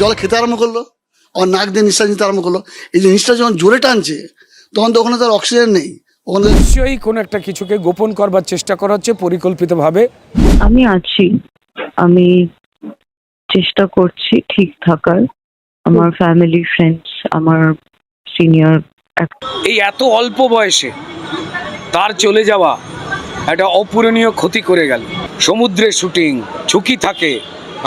জল খেতে আরম্ভ করলো, আমার নাক দিয়ে নিঃশ্বাস নিতে আরম্ভ করলো। এই যে নিঃশ্বাস যখন জোরে টানছে তখন তো ওখানে তার অক্সিজেন নেই, ওখানে নিশ্চয়ই কোনো একটা কিছুকে গোপন করবার চেষ্টা করা হচ্ছে পরিকল্পিতভাবে। আমি আছি, আমি চেষ্টা করছি ঠিক থাকার। আমার ফ্যামিলি, ফ্রেন্ডস, আমার সিনিয়র এই এত অল্প বয়সে তার চলে যাওয়া একটা অপূরণীয় ক্ষতি করে গেল। সমুদ্রের শুটিং, ঝুঁকি থাকে,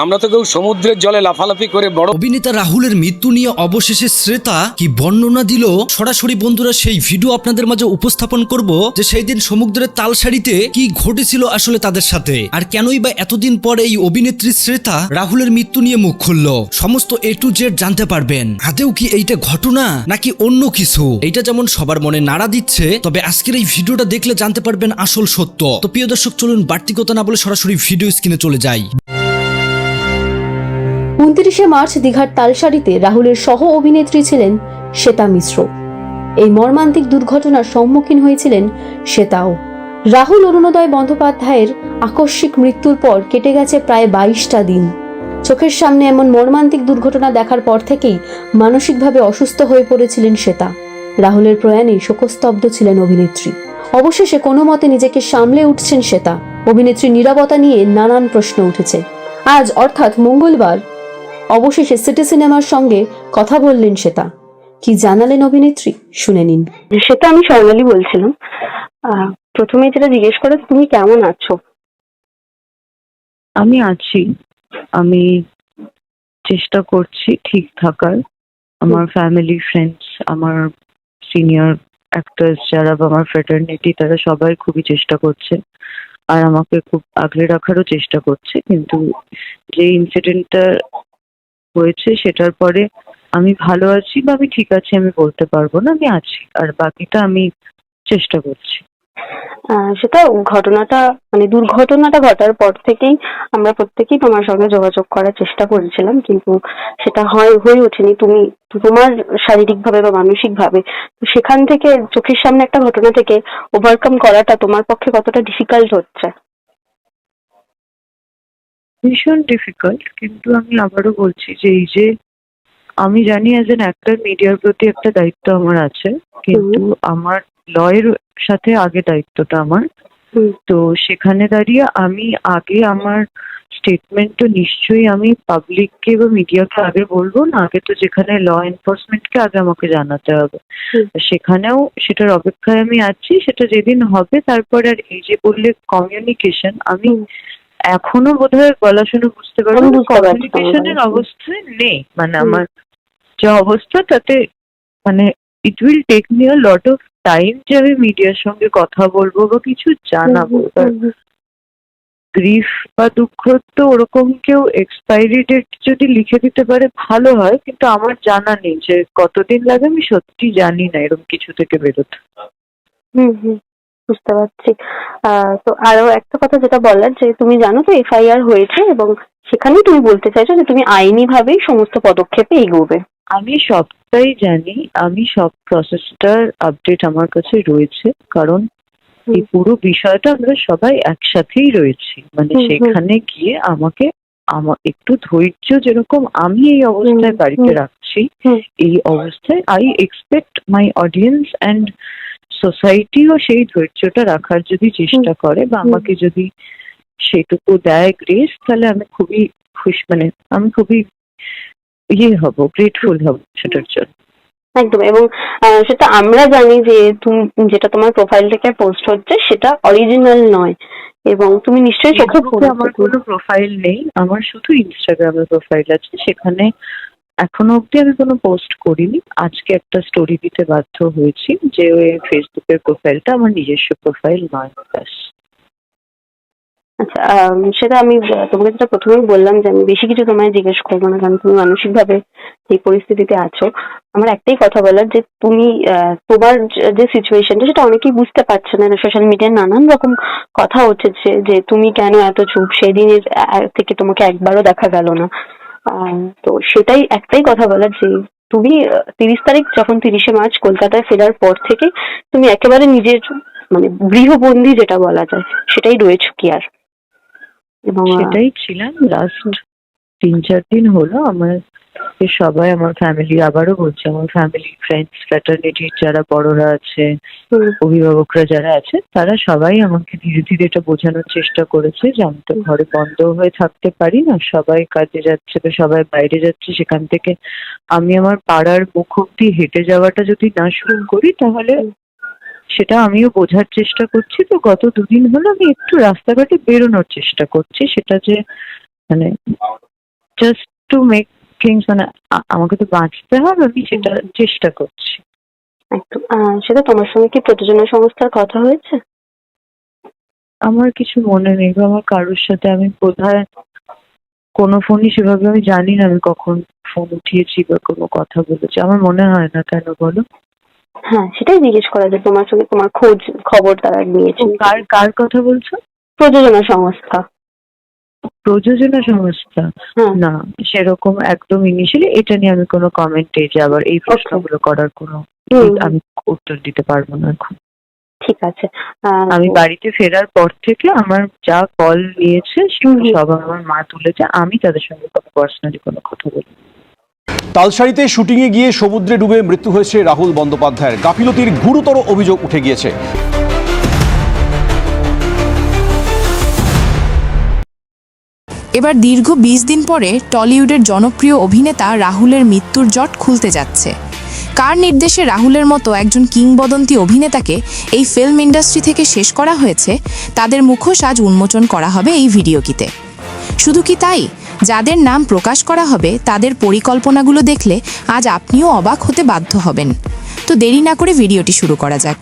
আমরা তো কেউ সমুদ্রের জলে লাফালাফি করে বড়। অভিনেতা রাহুলের মৃত্যু নিয়ে অবশেষে শ্রেতা কি বর্ণনা দিল সরাসরি। বন্ধুরা, সেই ভিডিও আপনাদের মাঝে উপস্থাপন করব যে সেই দিন সমুদ্রের তালসারিতে কি ঘটেছিল আসলে তাদের সাথে, আর কেনই বা এতদিন পর এই অভিনেত্রী শ্রেতা রাহুলের মৃত্যু নিয়ে মুখ খুলল। সমস্ত A to Z জানতে পারবেন। আদেও কি এইটা ঘটনা নাকি অন্য কিছু, এইটা যেমন সবার মনে নাড়া দিচ্ছে, তবে আজকের এই ভিডিওটা দেখলে জানতে পারবেন আসল সত্য। তো প্রিয় দর্শক, চলুন বাড়তি কথা না বলে সরাসরি ভিডিও স্ক্রিনে চলে যাই। 29শে মার্চ দীঘার তালসারিতে রাহুলের সহ অভিনেত্রী ছিলেন শ্বেতা মিশ্র। এই মর্মান্তিক দুর্ঘটনার সম্মুখীন হয়েছিলেন শ্বেতাও। রাহুল অরুণোদয় বন্দ্যোপাধ্যায়ের আকস্মিক মৃত্যুর পর কেটে গেছে প্রায় 22টা দিন। চোখের সামনে এমন মর্মান্তিক দুর্ঘটনা দেখার পর থেকেই মানসিকভাবে অসুস্থ হয়ে পড়েছিলেন শ্বেতা। রাহুলের প্রয়াণে শোকস্তব্ধ ছিলেন অভিনেত্রী। অবশেষে কোনো মতে নিজেকে সামলে উঠছেন শ্বেতা। অভিনেত্রীর নীরবতা নিয়ে নানান প্রশ্ন উঠেছে। আজ অর্থাৎ মঙ্গলবার অবশেষে সিটি সিনেমার সঙ্গে কথা বললেন শ্বেতা। কি জানালেন অভিনেত্রী, শুনে নিন। সেটা আমি স্বর্ণালী বলছিলাম। প্রথমে যেটা জিজ্ঞেস করে, তুমি কেমন আছো? আমি আছি, আমি চেষ্টা করছি ঠিক থাকার। আমার ফ্যামিলি, ফ্রেন্ডস, আমার সিনিয়র অ্যাক্টর্স যারা বা আমার ফ্রেটার্নিটি, তারা সবাই খুবই চেষ্টা করছে আর আমাকে খুব আগলে রাখারও চেষ্টা করছে। কিন্তু যে ইনসিডেন্টটা হয়েছে সেটার পরে আমি ভালো আছি বা আমি ঠিক আছি আমি বলতে পারবো না, আমি আছি, আর বাকিটা আমি চেষ্টা করছি। সেটা ঘটনাটা মানে দুর্ঘটনাটা ঘটার পর থেকেই আমরা প্রত্যেকেই তোমার সঙ্গে যোগাযোগ করার চেষ্টা করেছিলাম, কিন্তু সেটা হয়ে ওঠেনি। তুমি তোমার শারীরিকভাবে বা মানসিকভাবে, তো সেখান থেকে চোখের সামনে একটা ঘটনা থেকে ওভারকাম করাটা তোমার পক্ষে কতটা ডিফিকাল্ট হচ্ছে? ভীষণ ডিফিকাল্ট, কিন্তু আমি আবারও বলছি যে এই যে আমি জানি অ্যাজ এন অ্যাক্টর মিডিয়ার প্রতি একটা দায়িত্ব আমার আছে, কিন্তু আমার লয়ের সাথে আগে দায়িত্বটা আমার। তো সেখানে দাঁড়িয়ে আমি আগে আমার স্টেটমেন্ট তো নিশ্চয়ই আমি পাবলিককে বা মিডিয়াকে আগে বলবো না, আগে তো যেখানে ল এনফোর্সমেন্টকে আগে আমাকে জানাতে হবে। সেখানেও সেটার অপেক্ষায় আমি আছি, সেটা যেদিন হবে। তারপর আর এই যে বললে কমিউনিকেশন, আমি এখনো বোধহয় গলা শুনে বুঝতে পারবো কমিউনিকেশনের অবস্থায় নেই। মানে আমার যে অবস্থা তাতে মানে it will take me a lot of time যে আমি মিডিয়ার সঙ্গে কথা বলবো বা কিছু জানাবো। গ্রিফ বা দুঃখ তো ওরকম কেউ এক্সপায়ারি ডেট যদি লিখে দিতে পারে ভালো হয়, কিন্তু আমার জানা নেই যে কতদিন লাগে, আমি সত্যি জানি না এরকম কিছু থেকে বেরোতে। বুঝতে পারছি। তো আরো একটা কথা যেটা বলার, যে তুমি জানো তো FIR হয়েছে, এবং সেখানেই তুমি বলতে চাইছো যে তুমি আইনি ভাবেই সমস্ত পদক্ষেপে এগোবে। আমি সবটাই জানি, আমি সব প্রসেসটার আপডেট আমার কাছে রয়েছে, কারণ এই পুরো বিষয়টা আমরা সবাই একসাথেই রয়েছি। মানে সেখানে গিয়ে আমাকে আমার একটু ধৈর্য, যেরকম আমি এই অবস্থায় বাড়িতে রাখছি, এই অবস্থায় I expect my audience and সোসাইটিও সেই ধৈর্যটা রাখার যদি চেষ্টা করে বা আমাকে যদি সেটুকু দেয় গ্রেস, তাহলে আমি খুবই খুশি, মানে আমি খুবই হব, গ্রেটফুল হব সেটার জন্য। একদম। এবং সেটা আমরা জানি যে তুমি যেটা তোমার প্রোফাইল থেকে পোস্ট হচ্ছে সেটা অরিজিনাল নয়, এবং তুমি নিশ্চয়ই চোখে পড়েছো। আমার কোনো প্রোফাইল নেই, আমার শুধু ইনস্টাগ্রামে প্রোফাইল আছে, সেখানে এখনো অব্দি আমি কোনো পোস্ট করিনি। আজকে একটা স্টোরি দিতে বাধ্য হয়েছি যে ওই ফেসবুকের প্রোফাইলটা আমার নিজস্ব প্রোফাইল নয়। ব্যাস। আচ্ছা, সেটা আমি তোমাকে যেটা প্রথমেই বললাম যে আমি বেশি কিছু তোমায় জিজ্ঞেস করবো না, কারণ তুমি মানসিকভাবে এই পরিস্থিতিতে আছো। আমার একটাই কথা বলার, যে তুমি তোমার যে সিচুয়েশনটা সেটা অনেকেই বুঝতে পারছে না। সোশ্যাল মিডিয়ায় নানান রকম কথা উঠেছে যে তুমি কেন এত চুপ, সেদিনের থেকে তোমাকে একবারও দেখা গেল না। তো সেটাই একটাই কথা বলার, যে তুমি 30 তারিখ যখন 30শে মার্চ কলকাতায় ফেরার পর থেকে তুমি একেবারে নিজের মানে গৃহবন্দী যেটা বলা যায় সেটাই রয়েছো কি আর। এবং সেটাই ছিলাম লাস্ট 3-4 দিন হলো। আমার আজকে সবাই আমার ফ্যামিলি, আবারও বলছি, আমার ফ্যামিলি, ফ্রেন্ডস, ফ্র্যাটার্নিটির যারা বড়রা আছে, অভিভাবকরা যারা আছে, তারা সবাই আমাকে ধীরে ধীরে এটা বোঝানোর চেষ্টা করেছে যে আমি তো ঘরে বন্ধ হয়ে থাকতে পারি না, সবাই কাজে যাচ্ছে বা সবাই বাইরে যাচ্ছে, সেখান থেকে আমি আমার পাড়ার মুখ অব্দি হেঁটে যাওয়াটা যদি না শুরু করি তাহলে সেটা আমিও বোঝার চেষ্টা করছি। তো গত দুদিন হলো আমি একটু রাস্তাঘাটে বেরোনোর চেষ্টা করছি, সেটা যে মানে জাস্ট টু মেক থিংস, মানে আমাকে তো বাঁচতে হবে, আমি সেটা চেষ্টা করছি। একদম। সেটা তোমার সঙ্গে কি প্রযোজনা সংস্থার কথা হয়েছে? আমার কিছু মনে নেই বা আমার কারোর সাথে আমি বোধহয় কোনো ফোনই সেভাবে আমি জানি না আমি কখন ফোন উঠিয়েছি বা কোনো কথা বলেছি, আমার মনে হয় না। কেন বলো? হ্যাঁ, সেটাই জিজ্ঞেস করা যে তোমার সঙ্গে তোমার খোঁজ খবর তারা নিয়েছে। কার কার কথা বলছো? প্রযোজনা সংস্থা। প্রযোজনা সংস্থা? হ্যাঁ। না, সেরকম একদম ইনিশিয়ালি এটা নিয়ে আমি কোনো কমেন্টে যে আবার এই প্রশ্নগুলো করার কোনো আমি উত্তর দিতে পারবো না এখন। ঠিক আছে। আমি বাড়িতে ফেরার পর থেকে আমার যা কল নিয়েছে সব আমার মা তুলেছে, আমি তাদের সঙ্গে কোনো পার্সোনালি কোনো কথা বলি। তালসারিতে শুটিংয়ে গিয়ে সমুদ্রে ডুবে মৃত্যু হয়েছে রাহুল বন্দ্যোপাধ্যায়ের। গাফিলতির গুরুতর অভিযোগ উঠে গিয়েছে। এবার দীর্ঘ 20 দিন পরে টলিউডের জনপ্রিয় অভিনেতা রাহুলের মৃত্যুর জট খুলতে যাচ্ছে। কার নির্দেশে রাহুলের মতো একজন কিংবদন্তি অভিনেতাকে এই ফিল্ম ইন্ডাস্ট্রি থেকে শেষ করা হয়েছে, তাদের মুখোশ আজ উন্মোচন করা হবে এই ভিডিওটিতে। শুধু কি তাই, যাদের নাম প্রকাশ করা হবে তাদের পরিকল্পনাগুলো দেখলে আজ আপনিও অবাক হতে বাধ্য হবেন। তো দেরি না করে ভিডিওটি শুরু করা যাক।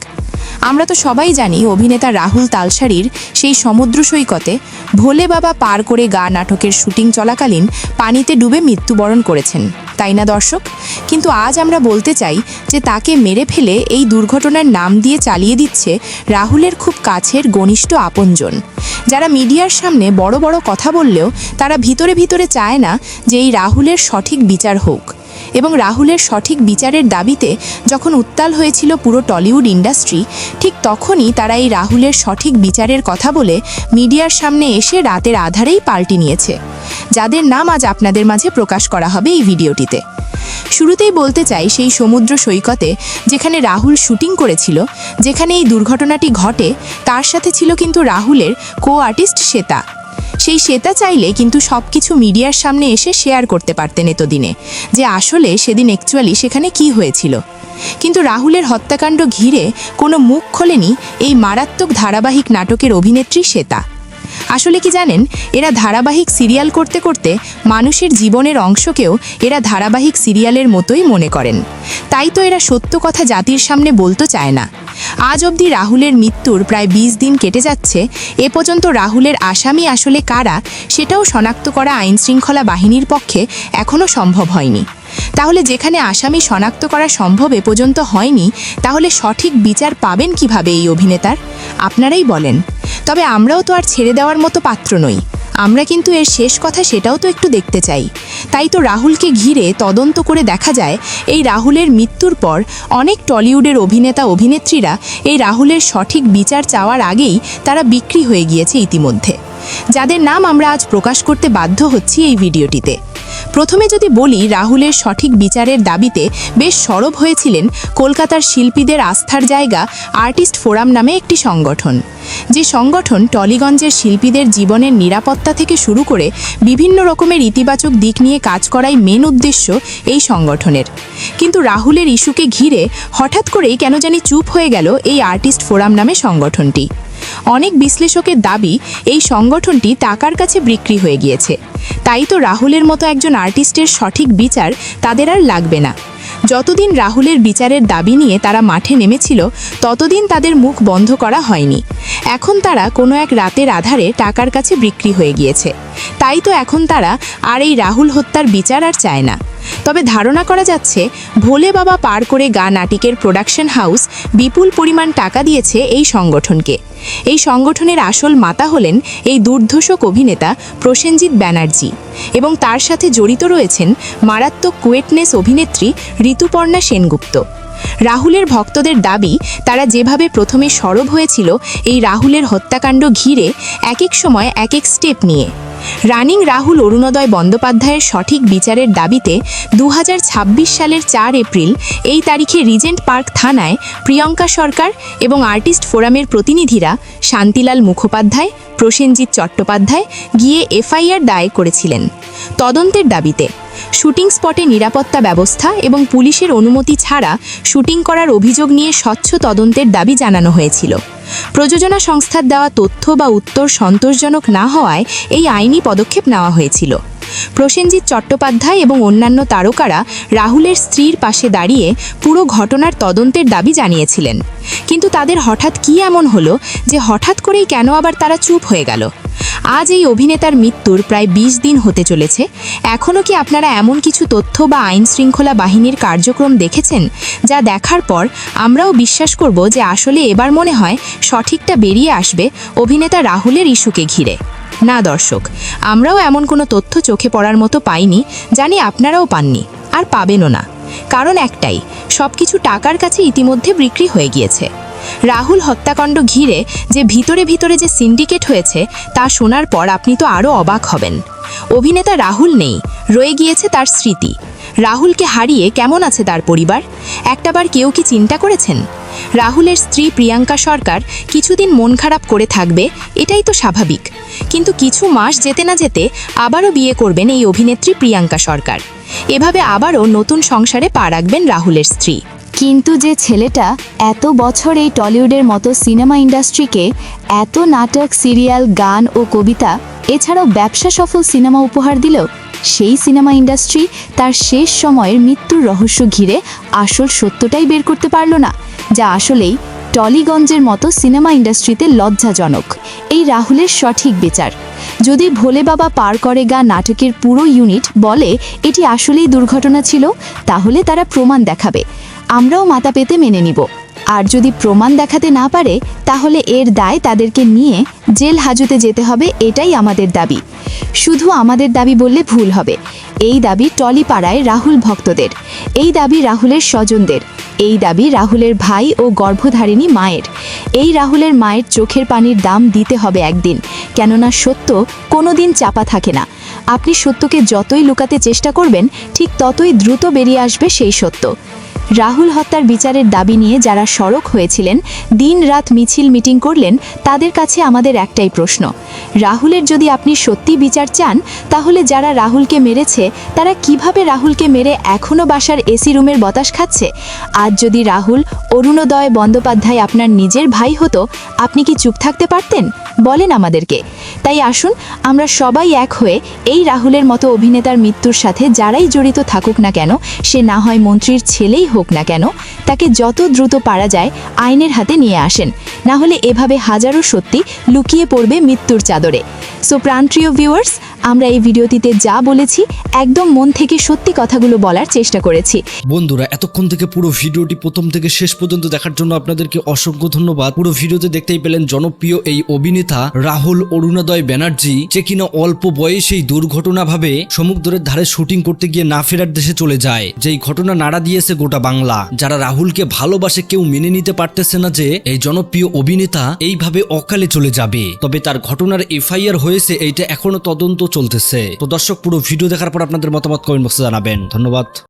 আমরা তো সবাই জানি অভিনেতা রাহুল তালসারির সেই সমুদ্র সৈকতে ভোলে বাবা পার করে গা নাটকের শুটিং চলাকালীন পানিতে ডুবে মৃত্যুবরণ করেছেন, তাই না দর্শক? কিন্তু আজ আমরা বলতে চাই যে তাকে মেরে ফেলে এই দুর্ঘটনার নাম দিয়ে চালিয়ে দিচ্ছে রাহুলের খুব কাছের ঘনিষ্ঠ আপনজন, যারা মিডিয়ার সামনে বড় বড় কথা বললেও তারা ভিতরে ভিতরে চায় না যে এই রাহুলের সঠিক বিচার হোক। এবং রাহুলের সঠিক বিচারের দাবিতে যখন উত্তাল হয়েছিল পুরো টলিউড ইন্ডাস্ট্রি, ঠিক তখনই তারা এই রাহুলের সঠিক বিচারের কথা বলে মিডিয়ার সামনে এসে রাতের আধারেই পাল্টি নিয়েছে, যাদের নাম আজ আপনাদের মাঝে প্রকাশ করা হবে এই ভিডিওটিতে। শুরুতেই বলতে চাই সেই সমুদ্র সৈকতে যেখানে রাহুল শুটিং করেছিল, যেখানে এই দুর্ঘটনাটি ঘটে, তার সাথে ছিল কিন্তু রাহুলের কো আর্টিস্ট শ্বেতা। সেই শ্বেতা চাইলে কিন্তু সব কিছু মিডিয়ার সামনে এসে শেয়ার করতে পারতেন এতদিনে, যে আসলে সেদিন অ্যাকচুয়ালি সেখানে কি হয়েছিল। কিন্তু রাহুলের হত্যাকাণ্ড ঘিরে কোনো মুখ খোলেনি এই মারাত্মক ধারাবাহিক নাটকের অভিনেত্রী শ্বেতা। আসলে কি জানেন, এরা ধারাবাহিক সিরিয়াল করতে করতে মানুষের জীবনের অংশকেও এরা ধারাবাহিক সিরিয়ালের মতোই মনে করেন। তাই তো এরা সত্য কথা জাতির সামনে বলতে চায় না। আজ অবধি রাহুলের মৃত্যুর প্রায় 20 দিন কেটে যাচ্ছে, এ পর্যন্ত রাহুলের আসামি আসলে কারা সেটাও শনাক্ত করা আইনশৃঙ্খলা বাহিনীর পক্ষে এখনও সম্ভব হয়নি। তাহলে যেখানে আসামি শনাক্ত করা সম্ভব এ পর্যন্ত হয়নি, তাহলে সঠিক বিচার পাবেন কিভাবে এই অভিনেতার? আপনারাই বলেন। তবে আমরাও তো আর ছেড়ে দেওয়ার মতো পাত্র নই, আমরা কিন্তু এর শেষ কথা সেটাও তো একটু দেখতে চাই। তাই তো রাহুলকে ঘিরে তদন্ত করে দেখা যায় এই রাহুলের মৃত্যুর পর অনেক টলিউডের অভিনেতা অভিনেত্রীরা এই রাহুলের সঠিক বিচার চাওয়ার আগেই তারা বিক্রি হয়ে গিয়েছে ইতিমধ্যে, যাদের নাম আমরা আজ প্রকাশ করতে বাধ্য হচ্ছি এই ভিডিওটিতে। প্রথমে যদি বলি, রাহুলের সঠিক বিচারের দাবিতে বেশ সরব হয়েছিলেন কলকাতার শিল্পীদের আস্থার জায়গা আর্টিস্ট ফোরাম নামে একটি সংগঠন, যে সংগঠন টলিগঞ্জের শিল্পীদের জীবনের নিরাপত্তা থেকে শুরু করে বিভিন্ন রকমের ইতিবাচক দিক নিয়ে কাজ করাই মেন উদ্দেশ্য এই সংগঠনের। কিন্তু রাহুলের ইস্যুকে ঘিরে হঠাৎ করেই কেন জানি চুপ হয়ে গেল এই আর্টিস্ট ফোরাম নামে সংগঠনটি। অনেক বিশ্লেষকের দাবি এই সংগঠনটি টাকার কাছে বিক্রি হয়ে গিয়েছে। তাই তো রাহুলের মতো একজন আর্টিস্টের সঠিক বিচার তাদের আর লাগবে না। যতদিন রাহুলের বিচারের দাবি নিয়ে তারা মাঠে নেমেছিল, ততদিন তাদের মুখ বন্ধ করা হয়নি। এখন তারা কোনো এক রাতের আধারে টাকার কাছে বিক্রি হয়ে গিয়েছে। তাই তো এখন তারা আর এই রাহুল হত্যার বিচার আর চায় না। তবে ধারণা করা যাচ্ছে ভোলে বাবা পার করে গা নাটকের প্রোডাকশন হাউস বিপুল পরিমাণ টাকা দিয়েছে এই সংগঠনকে। এই সংগঠনের আসল মাতা হলেন এই দুর্ধর্ষক অভিনেতা প্রসেনজিৎ ব্যানার্জি, এবং তার সাথে জড়িত রয়েছেন মারাত্মক কুয়েটনেস অভিনেত্রী ঋতুপর্ণা সেনগুপ্ত। রাহুলের ভক্তদের দাবি, তারা যেভাবে প্রথমে সরব হয়েছিল এই রাহুলের হত্যাকাণ্ড ঘিরে এক এক সময় এক এক স্টেপ নিয়ে, রানিং রাহুল অরুণোদয় বন্দ্যোপাধ্যায়ের সঠিক বিচারের দাবিতে 2026 সালের 4 এপ্রিল এই তারিখে রিজেন্ট পার্ক থানায় প্রিয়ঙ্কা সরকার এবং আর্টিস্ট ফোরামের প্রতিনিধিরা শান্তিলাল মুখোপাধ্যায়, প্রসেনজিৎ চট্টোপাধ্যায় গিয়ে এফআইআর দায়ের করেছিলেন তদন্তের দাবিতে। শুটিং স্পটে নিরাপত্তা ব্যবস্থা এবং পুলিশের অনুমতি ছাড়া শুটিং করার অভিযোগ নিয়ে স্বচ্ছ তদন্তের দাবি জানানো হয়েছিল। প্রযোজনা সংস্থার দেওয়া তথ্য বা উত্তর সন্তোষজনক না হওয়ায় এই আইনি পদক্ষেপ নেওয়া হয়েছিল। প্রসেনজিৎ চট্টোপাধ্যায় এবং অন্যান্য তারকারা রাহুলের স্ত্রীর পাশে দাঁড়িয়ে পুরো ঘটনার তদন্তের দাবি জানিয়েছিলেন, কিন্তু তাদের হঠাৎ কী এমন হলো যে হঠাৎ করেই কেন আবার তারা চুপ হয়ে গেল? আজ এই অভিনেতার মৃত্যুর প্রায় 20 দিন হতে চলেছে। এখনও কি আপনারা এমন কিছু তথ্য বা আইন শৃঙ্খলা বাহিনীর কার্যক্রম দেখেছেন যা দেখার পর আমরাও বিশ্বাস করব যে আসলে এবার মনে হয় সঠিকটা বেরিয়ে আসবে অভিনেতা রাহুলের ইস্যুকে ঘিরে? না দর্শক, আমরাও এমন কোনো তথ্য চোখে পড়ার মতো পাইনি, জানি আপনারাও পাননি আর পাবেনও না। কারণ একটাই, সবকিছু টাকার কাছে ইতিমধ্যে বিক্রি হয়ে গিয়েছে। রাহুল হত্যাকাণ্ড ঘিরে যে ভিতরে ভিতরে যে সিন্ডিকেট হয়েছে তা শোনার পর আপনি তো আরও অবাক হবেন। অভিনেতা রাহুল নেই, রয়ে গিয়েছে তার স্মৃতি। রাহুলকে হারিয়ে কেমন আছে তার পরিবার? একটাবার কেউ কি চিন্তা করেছেন? রাহুলের স্ত্রী প্রিয়াঙ্কা সরকার কিছুদিন মন খারাপ করে থাকবে, এটাই তো স্বাভাবিক। কিন্তু কিছু মাস যেতে না যেতে আবারও বিয়ে করবেন এই অভিনেত্রী প্রিয়াঙ্কা সরকার। এভাবে আবারও নতুন সংসারে পা রাখবেন রাহুলের স্ত্রী। কিন্তু যে ছেলেটা এত বছর এই টলিউডের মতো সিনেমা ইন্ডাস্ট্রিকে এত নাটক, সিরিয়াল, গান ও কবিতা এছাড়াও ব্যবসা সফল সিনেমা উপহার দিল, সেই সিনেমা ইন্ডাস্ট্রি তার শেষ সময়ের মৃত্যুর রহস্য ঘিরে আসল সত্যটাই বের করতে পারল না, যা আসলেই টলিগঞ্জের মতো সিনেমা ইন্ডাস্ট্রিতে লজ্জাজনক। এই রাহুলের সঠিক বিচার। যদি ভোলে বাবা পার করে গা নাটকের পুরো ইউনিট বলে এটি আসলেই দুর্ঘটনা ছিল, তাহলে তারা প্রমাণ দেখাবে, আমরাও মাথা পেতে মেনে নিব। আর যদি প্রমাণ দেখাতে না পারে, তাহলে এর দায় তাদেরকে নিয়ে জেল হাজতে যেতে হবে, এটাই আমাদের দাবি। শুধু আমাদের দাবি বললে ভুল হবে। এই দাবি টলিপাড়ায় রাহুল ভক্তদের, এই দাবি রাহুলের স্বজনদের, এই দাবি রাহুলের ভাই ও গর্ভধারিণী মায়ের। এই রাহুলের মায়ের চোখের পানির দাম দিতে হবে একদিন, কেননা সত্য কোনোদিন চাপা থাকে না। আপনি সত্যকে যতই লুকাতে চেষ্টা করবেন, ঠিক ততই দ্রুত বেরিয়ে আসবে সেই সত্য। রাহুল হত্যার বিচারের দাবি নিয়ে যারা সরব হয়েছিলেন, দিন রাত মিছিল মিটিং করলেন, তাদের কাছে আমাদের একটাই প্রশ্ন, রাহুলের যদি আপনি সত্যি বিচার চান, তাহলে যারা রাহুলকে মেরেছে তারা কিভাবে রাহুলকে মেরে এখনও বাসার এসি রুমের বাতাস খাচ্ছে? আজ যদি রাহুল অরুণোদয় বন্দ্যোপাধ্যায় আপনার নিজের ভাই হতো, আপনি কি চুপ থাকতে পারতেন? বলেন আমাদেরকে। তাই আসুন আমরা সবাই এক হয়ে এই রাহুলের মতো অভিনেতার মৃত্যুর সাথে যারাই জড়িত থাকুক না কেন, সে না হয় মন্ত্রীর ছেলেই হোক না কেন, তাকে যত দ্রুত পারা যায় আইনের হাতে নিয়ে আসেন, না হলে এভাবে হাজারো সত্যি লুকিয়ে পড়বে মৃত্যুর চাদরে। সো প্রাণপ্রিয় ভিউয়ার্স, আমরা এই ভিডিওটিতে যা বলেছি একদম মন থেকে সত্যি কথাগুলো বলার চেষ্টা করেছি। বন্ধুরা, এতক্ষণ থেকে পুরো ভিডিওটি প্রথম থেকে শেষ পর্যন্ত দেখার জন্য আপনাদেরকে অসংখ্য ধন্যবাদ। পুরো ভিডিওতে দেখতেই পেলেন জনপ্রিয় এই অভিনেতা রাহুল অরুণোদয় ব্যানার্জি, যে কিনা অল্প বয়সেই দুর্ঘটনাভাবে সমুদ্রের ধারে শুটিং করতে গিয়ে না ফেরার দেশে চলে যায়, যেই ঘটনা নাড়া দিয়েছে গোটা বাংলা। যারা রাহুলকে ভালোবাসে কেউ মেনে নিতে পারতেছে না যে এই জনপ্রিয় অভিনেতা এইভাবে অকালে চলে যাবে। তবে তার ঘটনার এফআইআর হয়েছে, এইটা এখনো তদন্ত চলতেছে। তো দর্শক, পুরো ভিডিও দেখার পর আপনাদের মতামত কমেন্ট বক্সে জানাবেন। ধন্যবাদ।